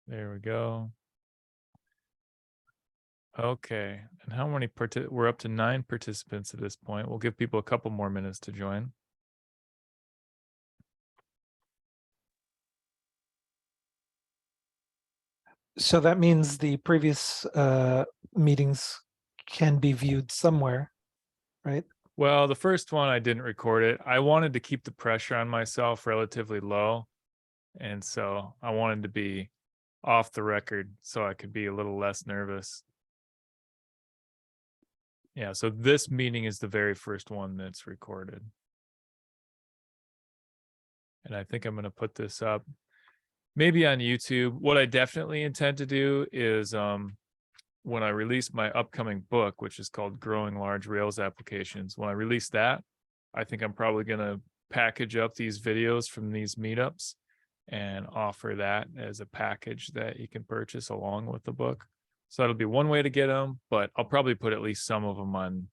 There we go. Okay. And how many we're up to 9 participants at this point. We'll give people a couple more minutes to join. So that means the previous meetings can be viewed somewhere, right? Well, the first one I didn't record it. I wanted to keep the pressure on myself relatively low. And so I wanted to be off the record so I could be a little less nervous. Yeah, so this meeting is the very first one that's recorded. And I think I'm going to put this up maybe on YouTube. What I definitely intend to do is when I release my upcoming book, which is called Growing Large Rails Applications, when I release that, I think I'm probably going to package up these videos from these meetups and offer that as a package that you can purchase along with the book. So that'll be one way to get them, but I'll probably put at least some of them on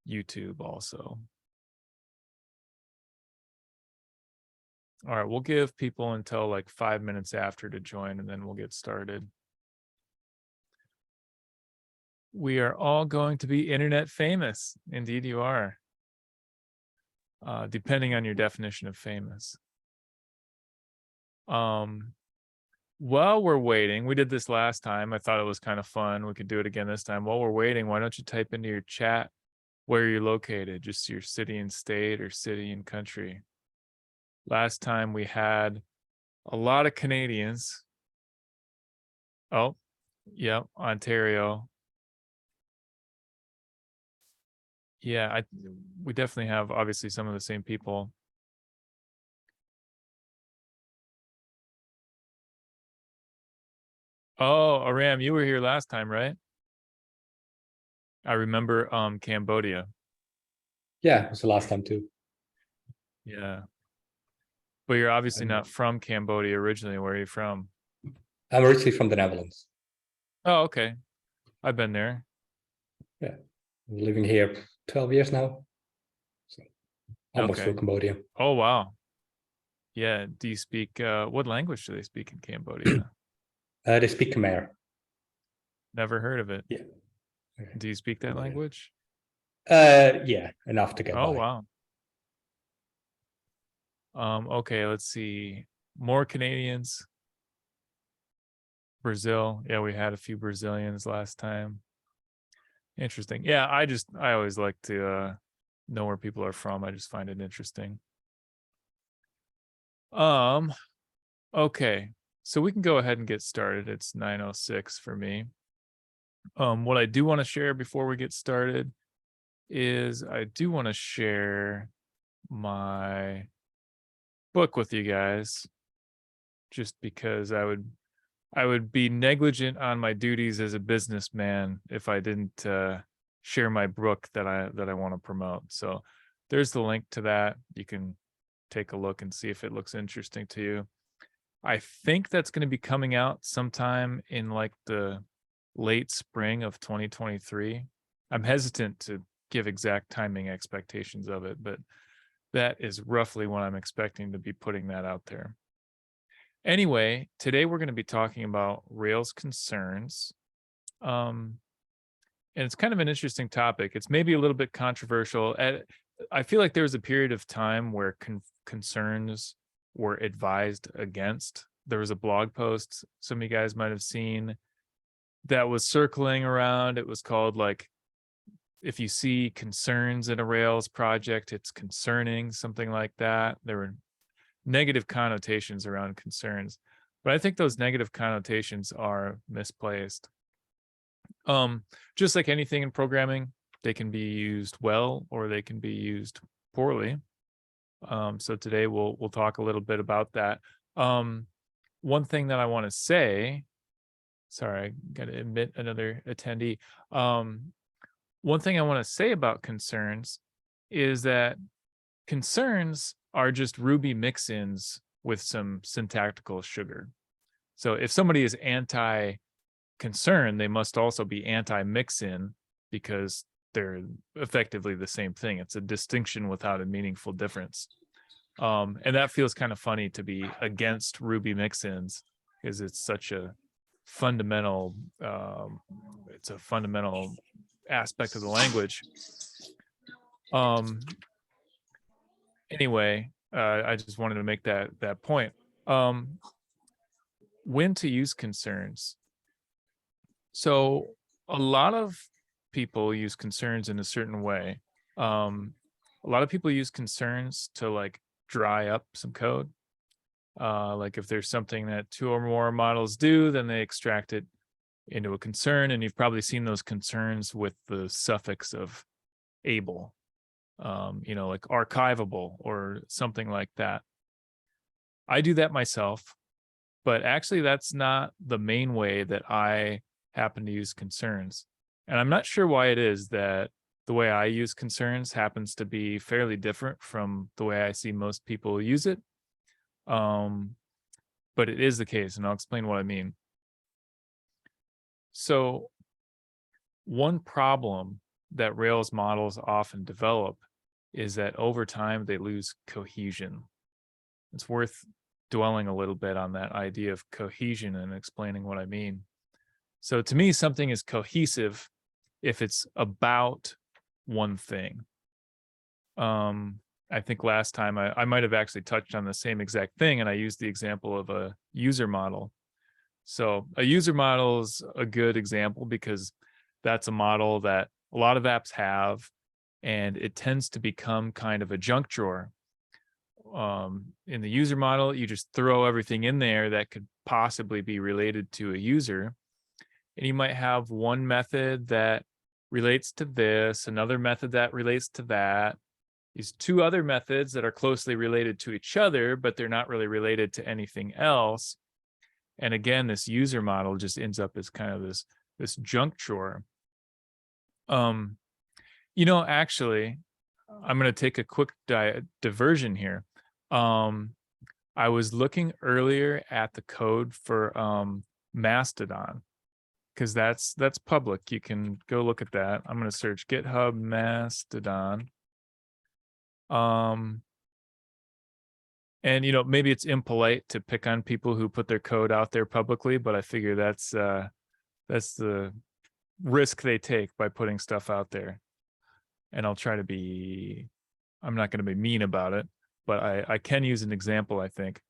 YouTube also. All right, we'll give people until like 5 minutes after to join, and then we'll get started. We are all going to be internet famous. Indeed you are. Depending on your definition of famous. While we're waiting, we did this last time. I thought it was kind of fun. We could do it again this time. While we're waiting, why don't you type into your chat where you're located, just your city and state or city and country. Last time we had a lot of Canadians. Oh, yeah, Ontario. Yeah, we definitely have obviously some of the same people. Oh, Aram, you were here last time, right? I remember Cambodia. Yeah, it was the last time too. Yeah. But you're obviously not from Cambodia originally. Where are you from? I'm originally from the Netherlands. Oh, okay. I've been there. Yeah. I'm living here 12 years now. So almost Okay. full Cambodia. Oh, wow. Yeah. Do you speak, what language do they speak in Cambodia? They speak Khmer. Never heard of it. Yeah. Do you speak that language? Yeah, enough to get by. Oh, wow. Okay, let's see. More Canadians. Brazil. Yeah, we had a few Brazilians last time. Interesting. Yeah, I always like to know where people are from. I just find it interesting. Okay. So we can go ahead and get started. It's 9:06 for me. What I do want to share before we get started is I do want to share my book with you guys, just because I would be negligent on my duties as a businessman if I didn't share my book that I want to promote. So there's the link to that. You can take a look and see if it looks interesting to you. I think that's going to be coming out sometime in like the late spring of 2023. I'm hesitant to give exact timing expectations of it, but that is roughly when I'm expecting to be putting that out there. Anyway, today we're going to be talking about Rails concerns. And it's kind of an interesting topic. It's maybe a little bit controversial. I feel like there was a period of time where concerns were advised against. There was a blog post some of you guys might have seen that was circling around. It was called like, if you see concerns in a Rails project, it's concerning, something like that. There were negative connotations around concerns, but I think those negative connotations are misplaced. Just like anything in programming, they can be used well or they can be used poorly. So today we'll talk a little bit about that. One thing that I want to say, sorry, I got to admit another attendee. One thing I want to say about concerns is that concerns are just Ruby mix-ins with some syntactical sugar. So if somebody is anti-concern, they must also be anti-mix-in, because they're effectively the same thing. It's a distinction without a meaningful difference. And that feels kind of funny to be against Ruby mix-ins, because it's such a fundamental, it's a fundamental aspect of the language. Anyway, I just wanted to make that point. When to use concerns. So a lot of people use concerns in a certain way. A lot of people use concerns to like dry up some code. Like if there's something that 2 or more models do, then they extract it into a concern. And you've probably seen those concerns with the suffix of able, like archivable or something like that. I do that myself, but actually that's not the main way that I happen to use concerns. And I'm not sure why it is that the way I use concerns happens to be fairly different from the way I see most people use it. But it is the case, and I'll explain what I mean. So one problem that Rails models often develop is that over time they lose cohesion. It's worth dwelling a little bit on that idea of cohesion and explaining what I mean. So to me, something is cohesive if it's about one thing. I think last time I might have actually touched on the same exact thing, and I used the example of a user model. So a user model is a good example because that's a model that a lot of apps have, and it tends to become kind of a junk drawer. In the user model, you just throw everything in there that could possibly be related to a user. And you might have one method that relates to this, another method that relates to that. These 2 other methods that are closely related to each other, but they're not really related to anything else. And again, this user model just ends up as kind of this junk drawer. Actually, I'm going to take a quick diversion here. I was looking earlier at the code for Mastodon, because that's public. You can go look at that. I'm going to search GitHub Mastodon. And maybe it's impolite to pick on people who put their code out there publicly, but I figure that's the risk they take by putting stuff out there. And I'm not going to be mean about it, but I can use an example, I think.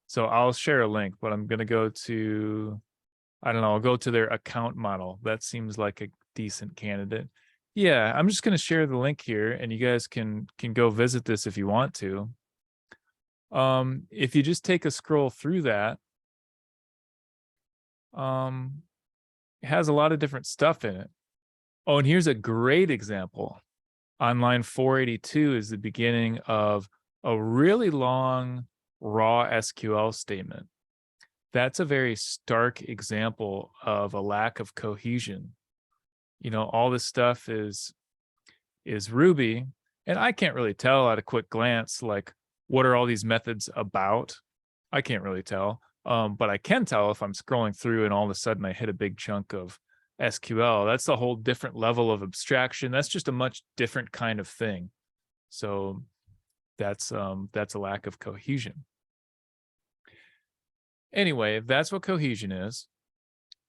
So I'll share a link, but I'm going to go to, I'll go to their account model. That seems like a decent candidate. Yeah, I'm just going to share the link here, and you guys can go visit this if you want to. If you just take a scroll through that, it has a lot of different stuff in it. Oh, and here's a great example. On line 482 is the beginning of a really long raw SQL statement. That's a very stark example of a lack of cohesion. All this stuff is Ruby, and I can't really tell at a quick glance, like, what are all these methods about? I can't really tell, but I can tell if I'm scrolling through and all of a sudden I hit a big chunk of SQL. That's a whole different level of abstraction. That's just a much different kind of thing. So that's a lack of cohesion. Anyway, that's what cohesion is.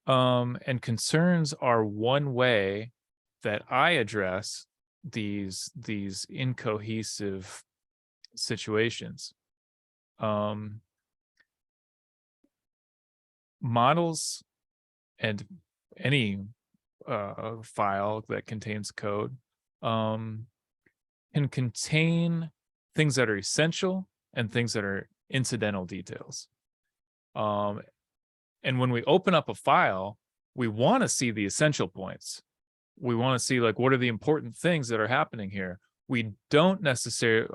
And concerns are one way that I address these incohesive situations. Models and any file that contains code can contain things that are essential and things that are incidental details. And when we open up a file, we want to see the essential points. We want to see, like, what are the important things that are happening here. We don't necessarily,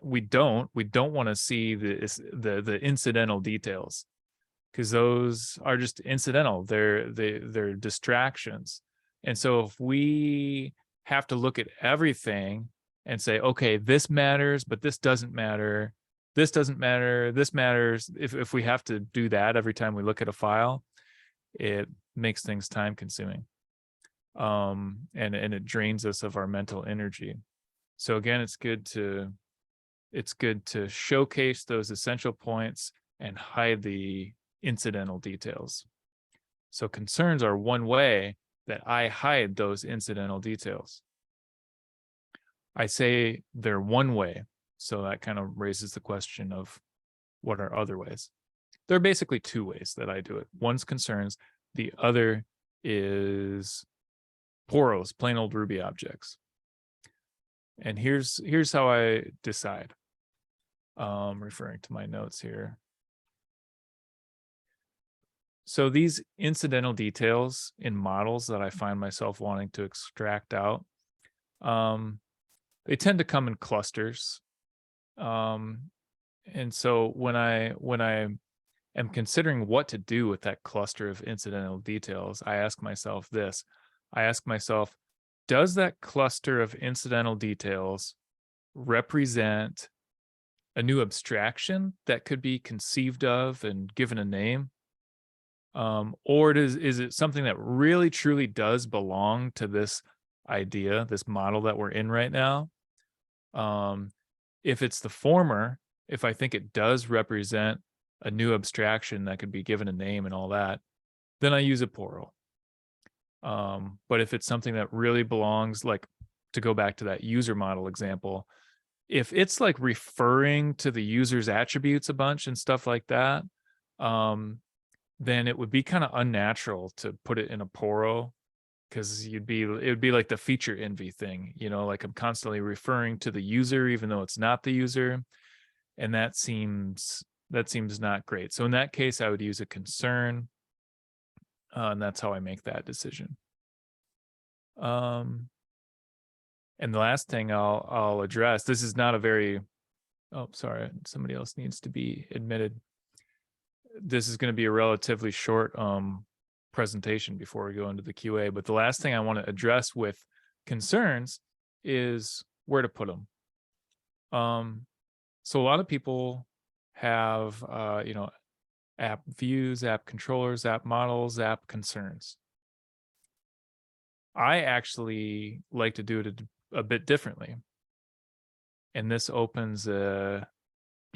we don't want to see the incidental details, because those are just incidental. They're distractions. And so if we have to look at everything and say, okay, this matters, but this doesn't matter, this doesn't matter, this matters, if we have to do that every time we look at a file, it makes things time consuming. And it drains us of our mental energy. So again, it's good to showcase those essential points and hide the incidental details. So concerns are one way that I hide those incidental details. I say they're one way, so that kind of raises the question of what are other ways. There are basically two ways that I do it. One's concerns, the other is POROs, plain old Ruby objects. And here's how I decide. Referring to my notes here. So these incidental details in models that I find myself wanting to extract out, they tend to come in clusters. And so when I am considering what to do with that cluster of incidental details, I ask myself this. I ask myself, does that cluster of incidental details represent a new abstraction that could be conceived of and given a name? Or is it something that really truly does belong to this idea, this model that we're in right now? If it's the former, if I think it does represent a new abstraction that could be given a name and all that, then I use a PORO. But if it's something that really belongs, like to go back to that user model example, if it's like referring to the user's attributes a bunch and stuff like that, then it would be kind of unnatural to put it in a PORO, because it would be like the feature envy thing, like I'm constantly referring to the user even though it's not the user, and that seems not great. So in that case, I would use a concern, and that's how I make that decision. And the last thing I'll address, this is not a very, oh, sorry, somebody else needs to be admitted. This is going to be a relatively short presentation before we go into the QA, but the last thing I want to address with concerns is where to put them. So a lot of people have, app views, app controllers, app models, app concerns. I actually like to do it a bit differently. And this opens a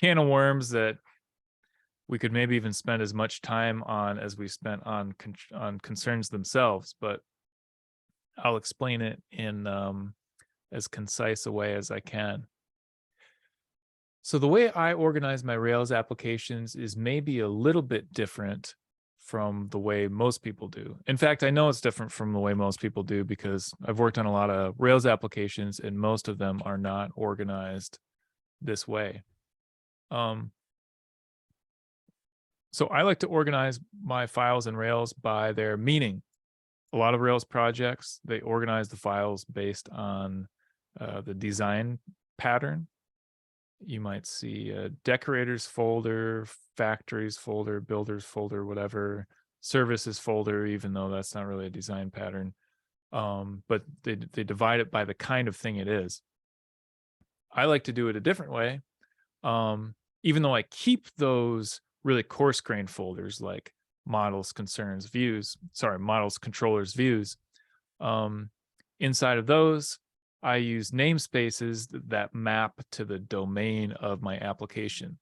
can of worms that we could maybe even spend as much time on as we spent on concerns themselves, but I'll explain it in as concise a way as I can. So the way I organize my Rails applications is maybe a little bit different from the way most people do. In fact, I know it's different from the way most people do because I've worked on a lot of Rails applications and most of them are not organized this way. So I like to organize my files in Rails by their meaning. A lot of Rails projects, they organize the files based on the design pattern. You might see a decorators folder, factories folder, builders folder, whatever, services folder, even though that's not really a design pattern. But they divide it by the kind of thing it is. I like to do it a different way. Even though I keep those really coarse-grained folders like models, concerns, views, models, controllers, views. Inside of those, I use namespaces that map to the domain of my application.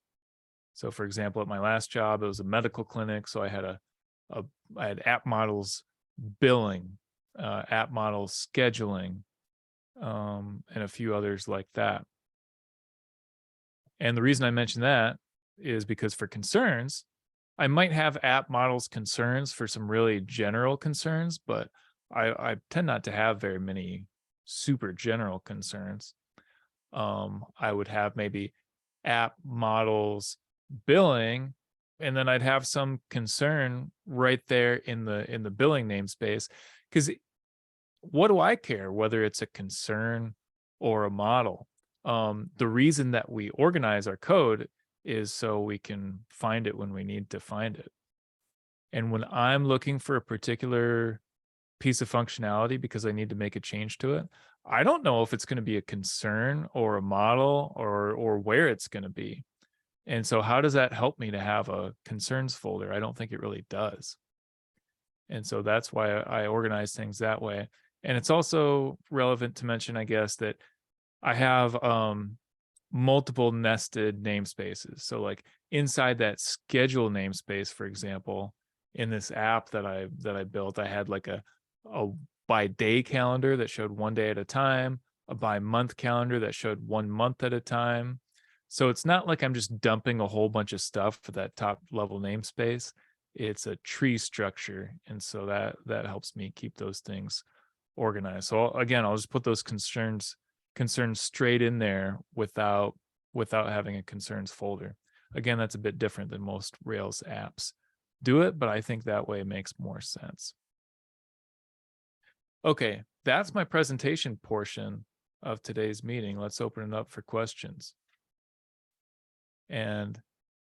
So for example, at my last job, it was a medical clinic. So I had I had app models billing, app models scheduling, and a few others like that. And the reason I mention that is because for concerns, I might have app models concerns for some really general concerns, but I tend not to have very many super general concerns. I would have maybe app models billing, and then I'd have some concern right there in the billing namespace, because what do I care whether it's a concern or a model? The reason that we organize our code is so we can find it when we need to find it. And when I'm looking for a particular piece of functionality because I need to make a change to it, I don't know if it's going to be a concern or a model or where it's going to be. And so how does that help me to have a concerns folder? I don't think it really does. And so that's why I organize things that way. And it's also relevant to mention, I guess, that I have multiple nested namespaces. So like inside that schedule namespace, for example, in this app that I built. I had like a by day calendar that showed 1 day at a time, a by month calendar that showed 1 month at a time. So it's not like I'm just dumping a whole bunch of stuff for that top level namespace. It's a tree structure, and so that helps me keep those things organized. So again, I'll just put those concerns straight in there without having a concerns folder. Again, that's a bit different than most Rails apps do it, but I think that way makes more sense. Okay, that's my presentation portion of today's meeting. Let's open it up for questions. And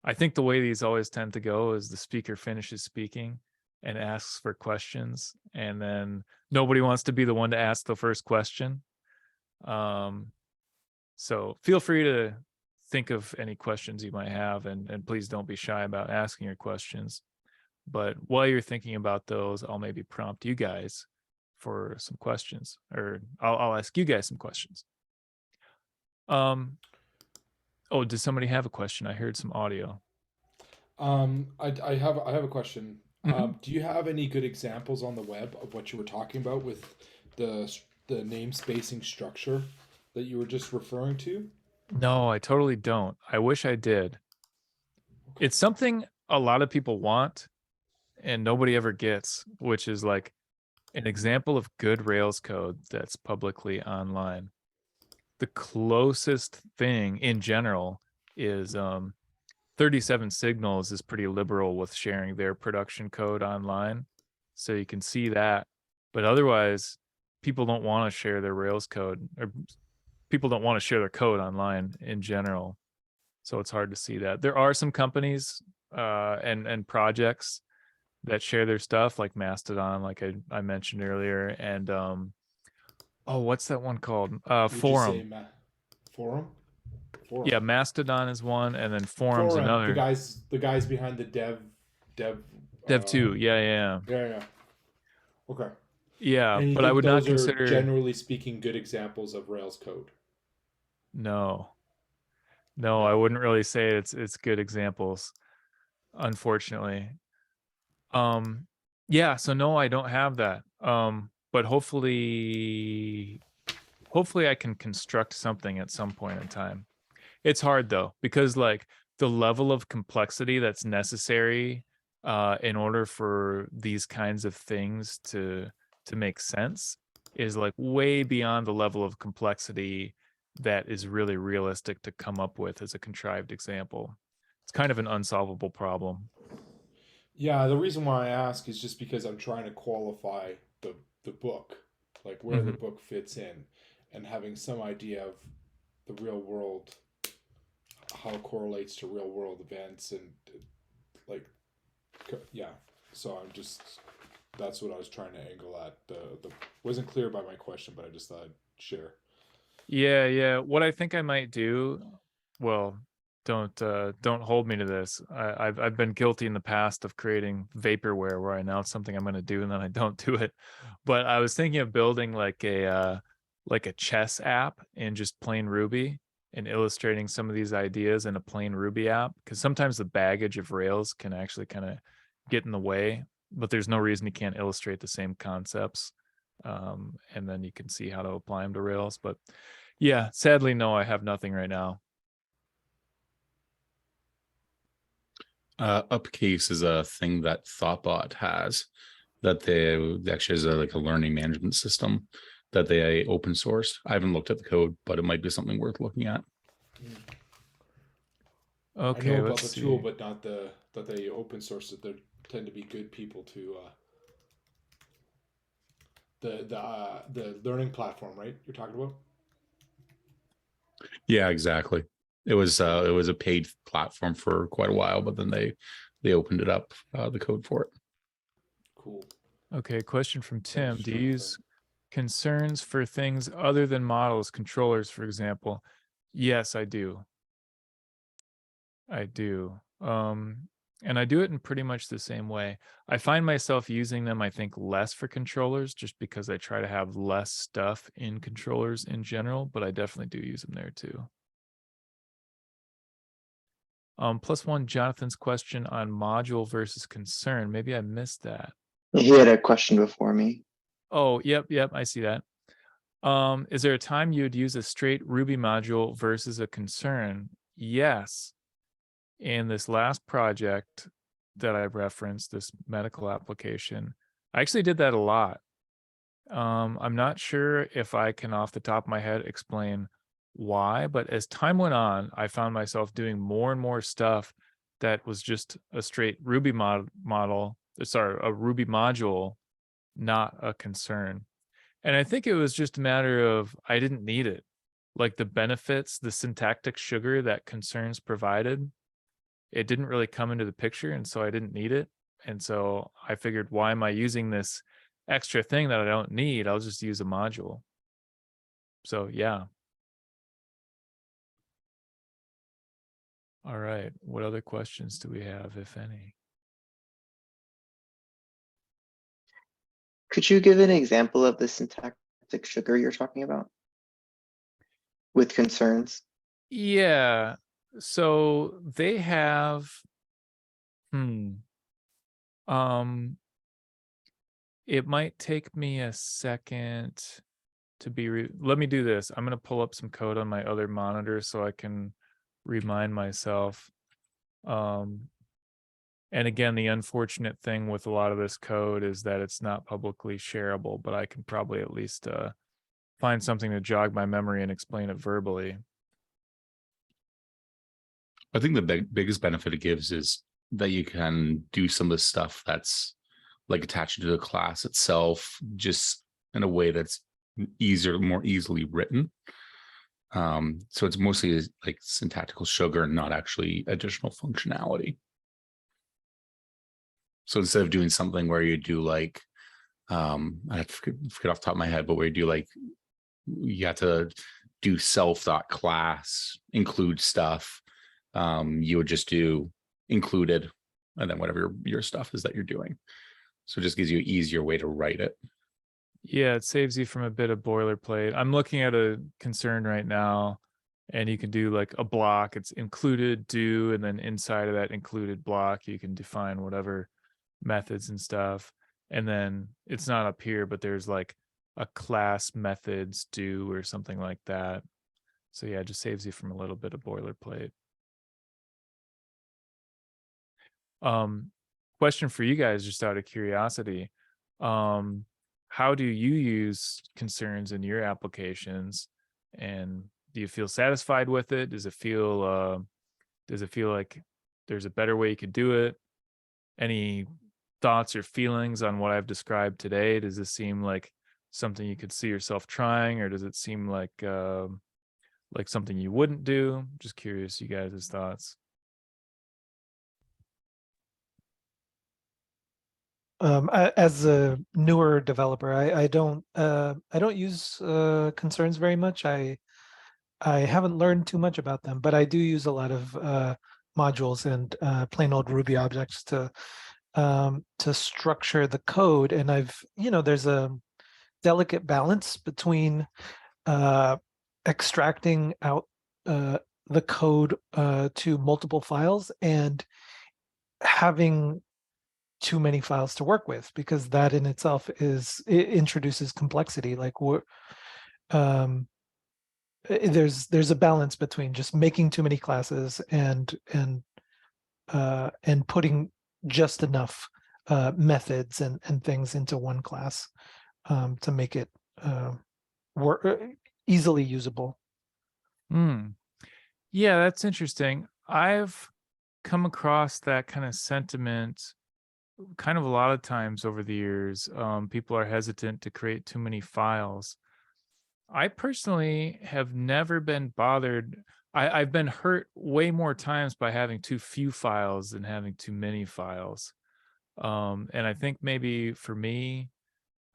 I think the way these always tend to go is the speaker finishes speaking and asks for questions, and then nobody wants to be the one to ask the first question. So feel free to think of any questions you might have, and please don't be shy about asking your questions. But while you're thinking about those, I'll maybe prompt you guys for some questions, or I'll ask you guys some questions. Oh, does somebody have a question? I heard some audio. I have a question. Mhm. Do you have any good examples on the web of what you were talking about with the name spacing structure that you were just referring to? No, I totally don't. I wish I did. Okay. It's something a lot of people want and nobody ever gets, which is like an example of good Rails code that's publicly online. The closest thing in general is 37 Signals is pretty liberal with sharing their production code online. So you can see that. But otherwise, people don't want to share their Rails code, or people don't want to share their code online in general. So it's hard to see that. There are some companies and projects that share their stuff, like Mastodon, like I mentioned earlier, and oh, what's that one called? Would you say Forum. Forum? Forum. Yeah, Mastodon is one, and then Forum's Forum. another. The guys behind the Dev2. Yeah. Yeah. Okay. Yeah, And you but I think would not those are consider. generally speaking good examples of Rails code? No, I No. wouldn't really say it's good examples, unfortunately. Yeah, so no, I don't have that. But hopefully I can construct something at some point in time. It's hard though, because like the level of complexity that's necessary in order for these kinds of things to make sense is like way beyond the level of complexity that is really realistic to come up with as a contrived example. It's kind of an unsolvable problem. Yeah, the reason why I ask is just because I'm trying to qualify the book, like where the Mhm. book fits in, and having some idea of the real world, how it correlates to real world events, and like, yeah. So I'm just that's what I was trying to angle at. The wasn't clear by my question, but I just thought I'd share. Yeah. What I think I might do, well, don't hold me to this. I've been guilty in the past of creating vaporware where I announce something I'm going to do and then I don't do it. But I was thinking of building like a chess app in just plain Ruby and illustrating some of these ideas in a plain Ruby app, because sometimes the baggage of Rails can actually kind of get in the way, but there's no reason you can't illustrate the same concepts. And then you can see how to apply them to Rails. But yeah, sadly, no, I have nothing right now. Upcase is a thing that Thoughtbot has, that they actually is like a learning management system that they open sourced. I haven't looked at the code, but it might be something worth looking at. Okay, I know about let's the tool, see. but not that they open source it. They tend to be good people to the learning platform, right? You're talking about? Yeah, exactly. It was a paid platform for quite a while, but then they opened it up, the code for it. Cool. Okay, question from Tim. Thanks, Do you Jonathan. use concerns for things other than models, controllers, for example? Yes, I do. And I do it in pretty much the same way. I find myself using them, I think, less for controllers, just because I try to have less stuff in controllers in general, but I definitely do use them there too. +1, Jonathan's question on module versus concern. Maybe I missed that. He had a question before me. Oh, yep, I see that. Is there a time you would use a straight Ruby module versus a concern? Yes. In this last project that I referenced, this medical application, I actually did that a lot. I'm not sure if I can off the top of my head explain why, but as time went on, I found myself doing more and more stuff that was just a straight Ruby a Ruby module, not a concern. And I think it was just a matter of I didn't need it. Like the benefits, the syntactic sugar that concerns provided, it didn't really come into the picture, and so I didn't need it. And so I figured, why am I using this extra thing that I don't need? I'll just use a module. So yeah. All right. What other questions do we have, if any? Could you give an example of the syntactic sugar you're talking about with concerns? Yeah. So they have, it might take me a second to be, let me do this. I'm going to pull up some code on my other monitor so I can remind myself. And again, the unfortunate thing with a lot of this code is that it's not publicly shareable, but I can probably at least find something to jog my memory and explain it verbally. I think the biggest benefit it gives is that you can do some of the stuff that's like attached to the class itself, just in a way that's more easily written. So it's mostly like syntactical sugar, not actually additional functionality. So instead of doing something where you do like, I have to forget off the top of my head, but where you do like, you have to do self.class, include stuff, you would just do included, and then whatever your stuff is that you're doing. So it just gives you an easier way to write it. Yeah, it saves you from a bit of boilerplate. I'm looking at a concern right now, and you can do like a block. It's included, do, and then inside of that included block, you can define whatever methods and stuff. And then it's not up here, but there's like a class methods do or something like that. So yeah, it just saves you from a little bit of boilerplate. Question for you guys, just out of curiosity. How do you use concerns in your applications, and do you feel satisfied with it? Does it feel like there's a better way you could do it? Any thoughts or feelings on what I've described today? Does this seem like something you could see yourself trying, or does it seem like something you wouldn't do? Just curious, you guys' thoughts. As a newer developer, I don't use concerns very much. I haven't learned too much about them, but I do use a lot of modules and plain old Ruby objects to structure the code. And there's a delicate balance between extracting out the code to multiple files and having too many files to work with, because that in itself it introduces complexity. Like there's a balance between just making too many classes and putting just enough methods and things into one class to make it easily usable. Yeah, that's interesting. I've come across that kind of sentiment kind of a lot of times over the years. People are hesitant to create too many files. I personally have never been bothered. I've been hurt way more times by having too few files than having too many files. And I think maybe for me,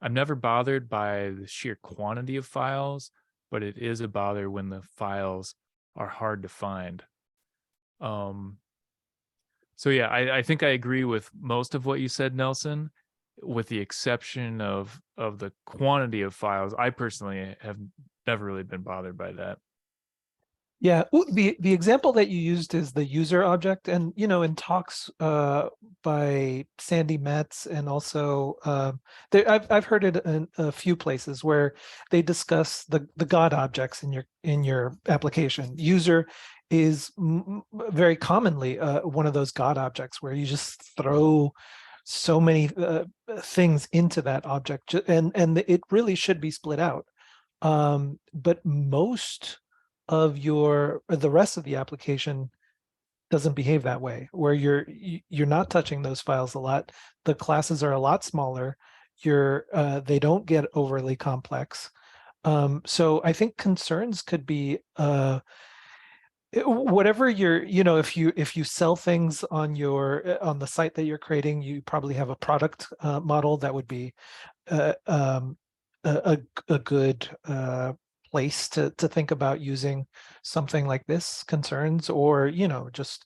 I'm never bothered by the sheer quantity of files, but it is a bother when the files are hard to find. So yeah, I think I agree with most of what you said, Nelson, with the exception of the quantity of files. I personally have never really been bothered by that. Yeah, the example that you used is the user object, and in talks by Sandy Metz, and also I've heard it in a few places where they discuss the God objects in your application. User is very commonly one of those God objects where you just throw so many things into that object, and it really should be split out. But most of the rest of the application doesn't behave that way, where you're not touching those files a lot. The classes are a lot smaller. They don't get overly complex. So I think concerns could be whatever if you sell things on on the site that you're creating, you probably have a product model that would be a, a good place to think about using something like this, concerns, or just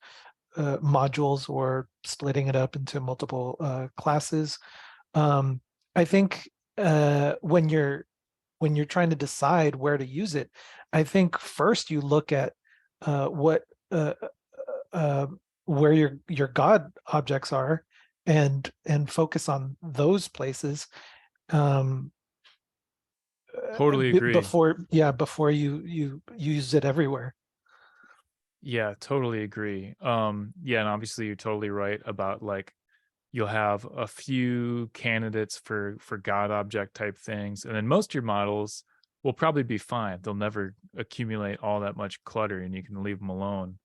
modules, or splitting it up into multiple classes. I think when you're trying to decide where to use it, I think first you look at what where your God objects are, and focus on those places. Totally agree. Before you use it everywhere. Yeah, totally agree. Yeah, and obviously you're totally right about like you'll have a few candidates for God object type things, and then most of your models will probably be fine. They'll never accumulate all that much clutter, and you can leave them alone.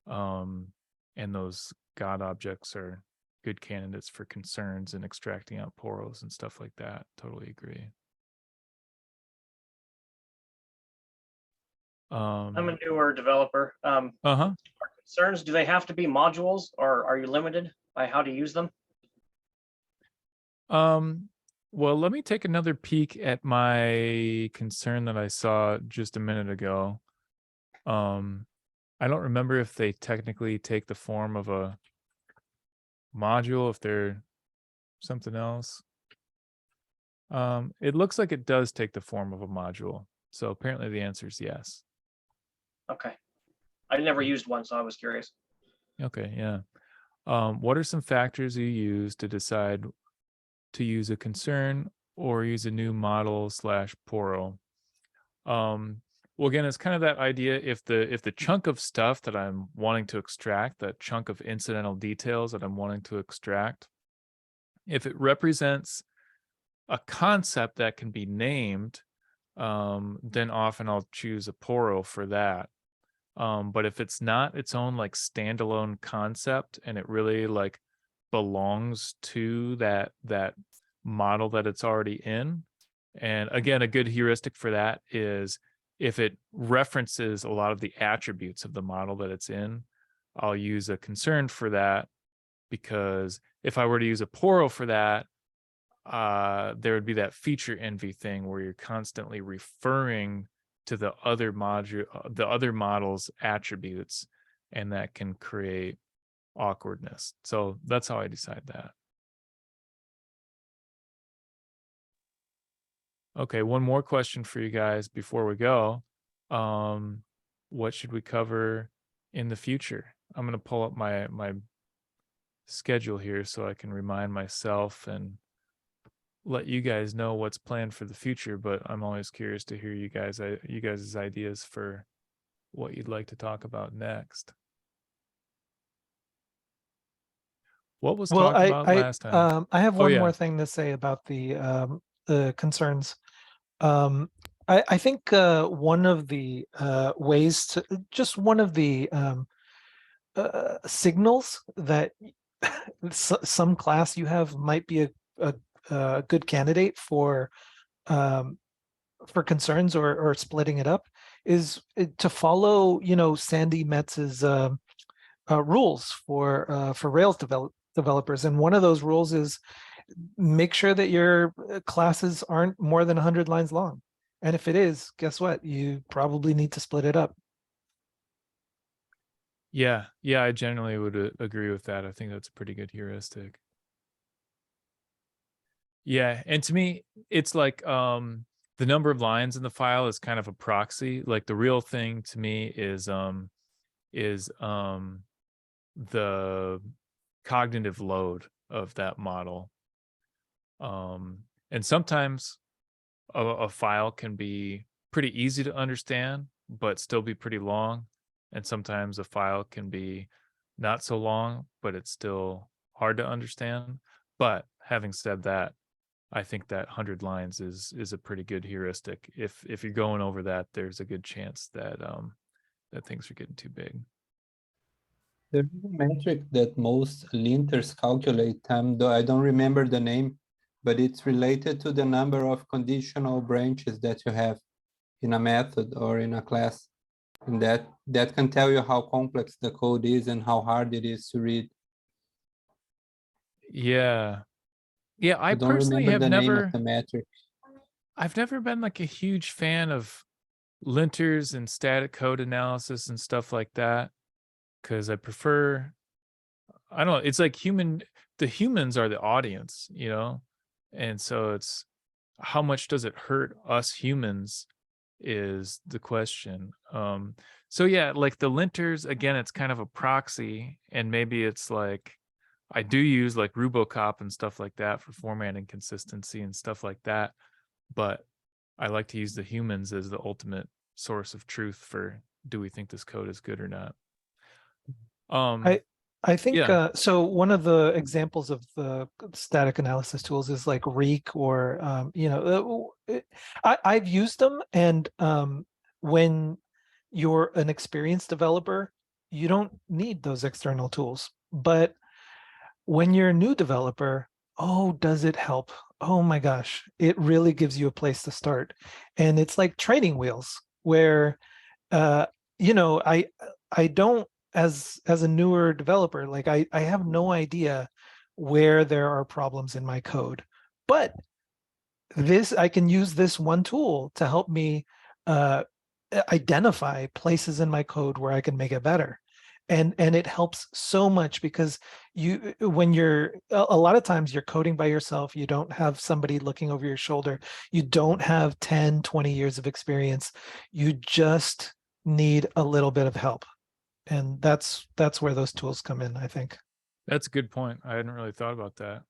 And those God objects are good candidates for concerns and extracting out POROs and stuff like that. Totally agree. I'm a newer developer. Uh-huh. Are concerns, do they have to be modules, or are you limited by how to use them? Well, let me take another peek at my concern that I saw just a minute ago. I don't remember if they technically take the form of a module, if they're something else. It looks like it does take the form of a module. So apparently the answer is yes. Okay. I never used one, so I was curious. Okay, yeah. What are some factors you use to decide to use a concern or use a new model / PORO? Well, again, it's kind of that idea. If the chunk of stuff that I'm wanting to extract, that chunk of incidental details that I'm wanting to extract, if it represents a concept that can be named, then often I'll choose a PORO for that. But if it's not its own like standalone concept, and it really like belongs to that model that it's already in, and again, a good heuristic for that is if it references a lot of the attributes of the model that it's in, I'll use a concern for that, because if I were to use a PORO for that, there would be that feature envy thing where you're constantly referring to the other model's attributes, and that can create awkwardness. So that's how I decide that. Okay, one more question for you guys before we go. What should we cover in the future? I'm going to pull up my schedule here so I can remind myself and let you guys know what's planned for the future, but I'm always curious to hear you guys' ideas for what you'd like to talk about next. What was talked about last time? I have Oh, one yeah. more thing to say about the concerns. I think one of the ways to, just one of the signals that some class you have might be a good candidate for concerns or splitting it up, is to follow Sandy Metz's rules for Rails developers. And one of those rules is make sure that your classes aren't more than 100 lines long. And if it is, guess what? You probably need to split it up. Yeah, I generally would agree with that. I think that's a pretty good heuristic. Yeah, and to me, it's like the number of lines in the file is kind of a proxy. Like the real thing to me is the cognitive load of that model. And sometimes a file can be pretty easy to understand, but still be pretty long. And sometimes a file can be not so long, but it's still hard to understand. But having said that, I think that 100 lines is a pretty good heuristic. If you're going over that, there's a good chance that that things are getting too big. There's a metric that most linters calculate, though I don't remember the name, but it's related to the number of conditional branches that you have in a method or in a class. And that can tell you how complex the code is and how hard it is to read. Yeah. Yeah, I don't personally remember have the name never of the metric. I've never been like a huge fan of linters and static code analysis and stuff like that, because I prefer, I don't know, it's like the humans are the audience, you know? And so it's how much does it hurt us humans is the question. So yeah, like the linters, again, it's kind of a proxy, and maybe it's like I do use like Rubocop and stuff like that for formatting consistency and stuff like that, but I like to use the humans as the ultimate source of truth for do we think this code is good or not. I think yeah. so. One of the examples of the static analysis tools is like Reek or I've used them, and when you're an experienced developer, you don't need those external tools. But when you're a new developer, oh, does it help? Oh my gosh, it really gives you a place to start. And it's like training wheels where, I don't, as a newer developer, like I have no idea where there are problems in my code, but I can use this one tool to help me identify places in my code where I can make it better. And it helps so much because when you're a lot of times you're coding by yourself, you don't have somebody looking over your shoulder, you don't have 10, 20 years of experience, you just need a little bit of help. And that's where those tools come in, I think. That's a good point. I hadn't really thought about that.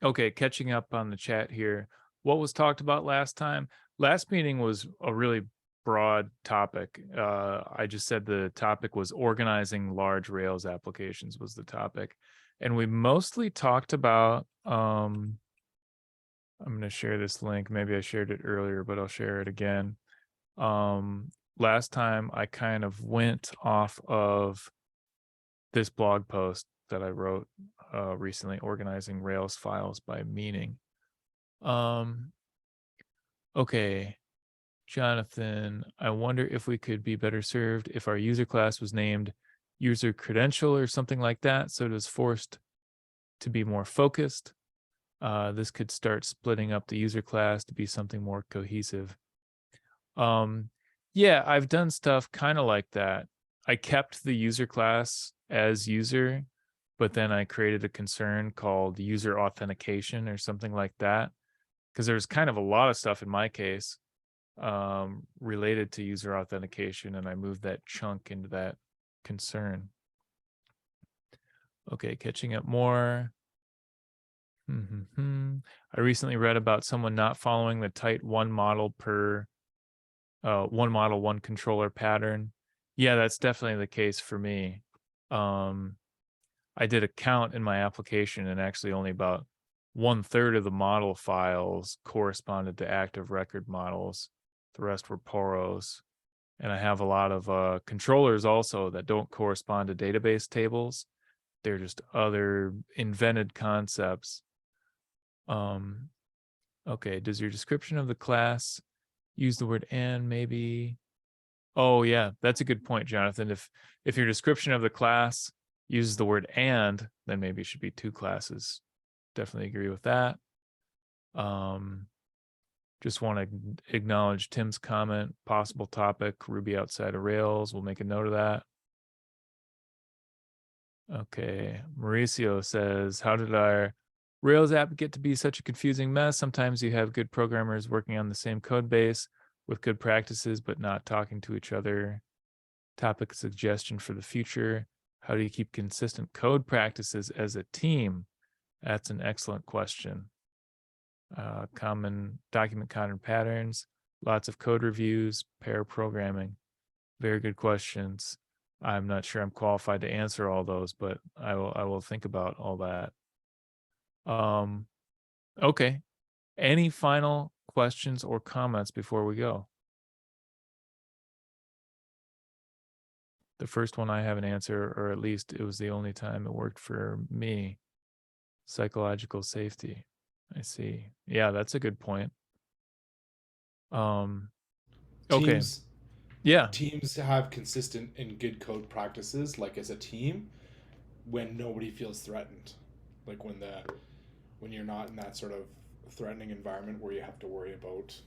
Okay, catching up on the chat here. What was talked about last time? Last meeting was a really broad topic. I just said the topic was organizing large Rails applications was the topic. And we mostly talked about, I'm going to share this link. Maybe I shared it earlier, but I'll share it again. Last time I kind of went off of this blog post that I wrote recently, organizing Rails files by meaning. Okay, Jonathan, I wonder if we could be better served if our user class was named user credential or something like that, so it was forced to be more focused. This could start splitting up the user class to be something more cohesive. Yeah, I've done stuff kind of like that. I kept the user class as user, but then I created a concern called user authentication or something like that, because there's kind of a lot of stuff in my case related to user authentication, and I moved that chunk into that concern. Okay, catching up more. I recently read about someone not following the tight one model, one controller pattern. Yeah, that's definitely the case for me. I did a count in my application, and actually only about 1/3 of the model files corresponded to active record models. The rest were POROs. And I have a lot of controllers also that don't correspond to database tables. They're just other invented concepts. Okay, does your description of the class use the word and maybe? Oh yeah, that's a good point, Jonathan. If your description of the class uses the word and, then maybe it should be 2 classes. Definitely agree with that. Just want to acknowledge Tim's comment, possible topic, Ruby outside of Rails. We'll make a note of that. Okay, Mauricio says, how did our Rails app get to be such a confusing mess. Sometimes you have good programmers working on the same code base with good practices, but not talking to each other. Topic suggestion for the future. How do you keep consistent code practices as a team? That's an excellent question. Common document patterns, lots of code reviews, pair programming. Very good questions. I'm not sure I'm qualified to answer all those, but I will think about all that. Okay. Any final questions or comments before we go? The first one I have an answer, or at least it was the only time it worked for me. Psychological safety. I see. Yeah, that's a good point. Okay. Teams, Yeah. teams have consistent and good code practices, like as a team, when nobody feels threatened, like when you're not in that sort of threatening environment where you have to worry about,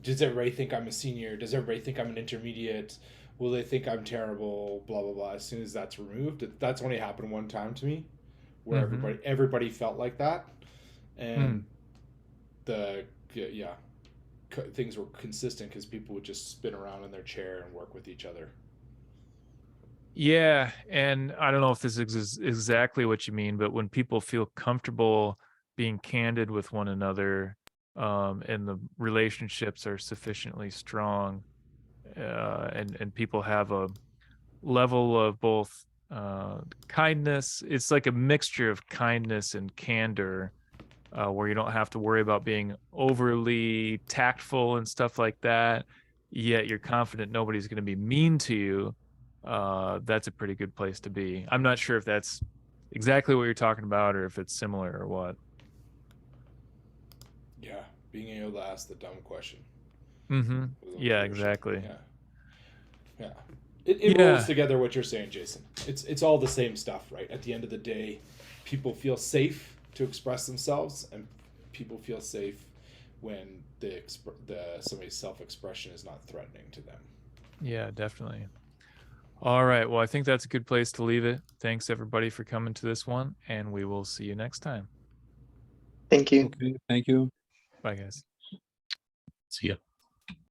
does everybody think I'm a senior? Does everybody think I'm an intermediate? Will they think I'm terrible? Blah blah blah. As soon as that's removed, that's only happened one time to me, where everybody felt like that, and things were consistent because people would just spin around in their chair and work with each other. Yeah, and I don't know if this is exactly what you mean, but when people feel comfortable being candid with one another, and the relationships are sufficiently strong, and people have a level of both kindness. It's like a mixture of kindness and candor, where you don't have to worry about being overly tactful and stuff like that, yet you're confident nobody's going to be mean to you. That's a pretty good place to be. I'm not sure if that's exactly what you're talking about or if it's similar or what. Yeah, being able to ask the dumb question. Yeah, exactly. Yeah. It rolls together what you're saying, Jason. It's all the same stuff, right? At the end of the day, people feel safe to express themselves, and people feel safe when somebody's self-expression is not threatening to them. Yeah, definitely. All right. Well, I think that's a good place to leave it. Thanks everybody for coming to this one, and we will see you next time. Thank you. Okay, thank you. Bye, guys. See ya.